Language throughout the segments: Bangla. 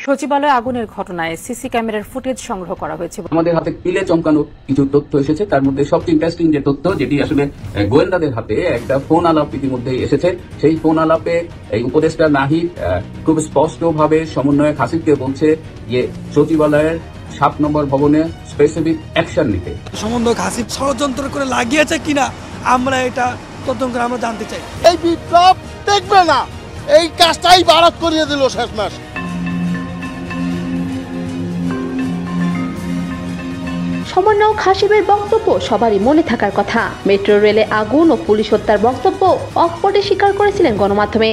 সচিবালয়ে আগুনের ঘটনায় সিসি ক্যামেরার ফুটেজ সংগ্রহ করা হয়েছে। আমাদের হাতে পিলে চমকানো কিছু তথ্য এসেছে, তার মধ্যে সবচেয়ে ইন্টারেস্টিং যে তথ্য, যেটি আসলে গোয়েন্দাদের হাতে একটা ফোন আলাপ ইতিমধ্যেই এসেছে। সেই ফোন আলাপে এই উপদেষ্টা নাহিদ খুব স্পষ্টভাবে সমন্বয়ক হাসিবকে বলছে যে সচিবালয়ের 7 নম্বর ভবনে স্পেসিফিক অ্যাকশন নিতে। সমন্বয়ক হাসিব ষড়যন্ত্র করে লাগিয়েছে কিনা আমরা এটা তদন্ত করে আমরা জানতে চাই। এই বিপ্লব দেখবে না, এই কাজটাই ভারত করিয়ে দিল শেষমেশ। সমন্বয়ক হাসিবের বক্তব্য সবারই মনে থাকার কথা। মেট্রো রেলে আগুন ও পুলিশ হত্যার বক্তব্য অকপটে স্বীকার করেছিলেন গণমাধ্যমে।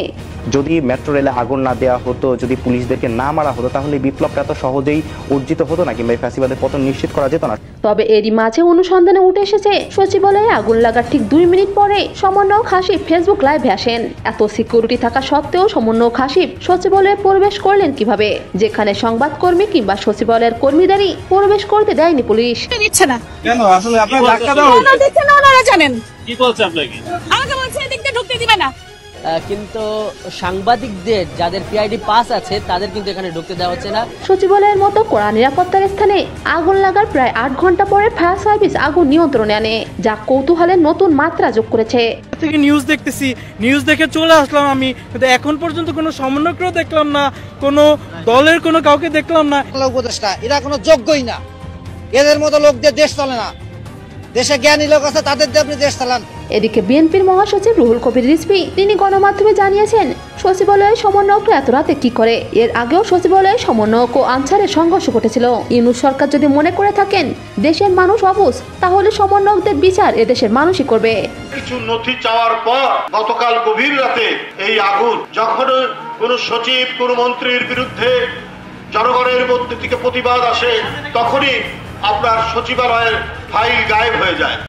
যদি মেট্রো রেলে আগুন না দেওয়া হতো, যদি পুলিশদেরকে না মারা হতো, তাহলে বিপ্লবটা এত সহজেই অর্জিত হতো না, কিংবা ফ্যাসিবাদের পতন নিশ্চিত করা যেত না। তবে এরই মাঝে অনুসন্ধানে উঠে এসেছে সচিবালয়ে আগুন লাগার ঠিক 2 মিনিট পরে সমন্বয়ক হাসিব ফেসবুক লাইভে আসেন। এত সিকিউরিটি থাকা সত্ত্বেও সমন্বয়ক হাসিব সচিবালয়ে প্রবেশ করলেন কিভাবে, যেখানে সংবাদকর্মী কিংবা সচিবালয়ের কর্মীদেরই প্রবেশ করতে দেয়নি পুলিশ। দিচ্ছে না কেন? আসলে আপনারা ধাক্কা দাও কেন দিচ্ছে না ওনারা জানেন? কি বলছে আপনাকে? আমাকে বলছে এদিক দিয়ে ঢুকতে দিবে না। কিন্তু সাংবাদিকদের যাদের পিআইডি পাস আছে তাদের কিন্তু এখানে ঢুকতে দেওয়া হচ্ছে না। সচিবালয়ের মতো কড়া নিরাপত্তার স্থানে আগুন লাগার প্রায় 8 ঘন্টা পরে ফায়ার সার্ভিস আগুন নিয়ন্ত্রণে আনে, যা কৌতূহলের নতুন মাত্রা যোগ করেছে। থেকে নিউজ দেখতেছি, নিউজ দেখে চলে আসলাম আমি, কিন্তু এখন পর্যন্ত কোনো সমন্বয়কও দেখলাম না, কোনো দলের কোনো কাউকে দেখলাম না। উপদেষ্টা এরা কোনো যোগ্যই না, এদের মতো লোকদের দেশ চলে না। দেশে জ্ঞানী লোক আছে, তাদের দিয়ে আপনি দেশ চালান। এদিকে বিএনপির মহাসচিব রুহুল কবির রিজভী তিনি গণমাধ্যমে জানিয়েছেন, সচিবালয়ে সমন্বয়করা এত রাতে কি করে। এর আগেও সচিবালয়ে সমন্বয়ক ও আনসারের সংঘর্ষ ঘটেছিল। ইউনূস সরকার যদি মনে করে থাকেন দেশের মানুষ অবুঝ, তাহলে সমন্বয়কদের বিচার এদেশের মানুষই করবে। কিছু নথি চাওয়ার পর গতকাল গভীর রাতে এই আগুন, যখন কোন সচিব কোন মন্ত্রীর বিরুদ্ধে জনগণের মধ্যে থেকে প্রতিবাদ আসে, তখনই আপনার সচিবালয়ের ফাইল গায়েব হয়ে যায়।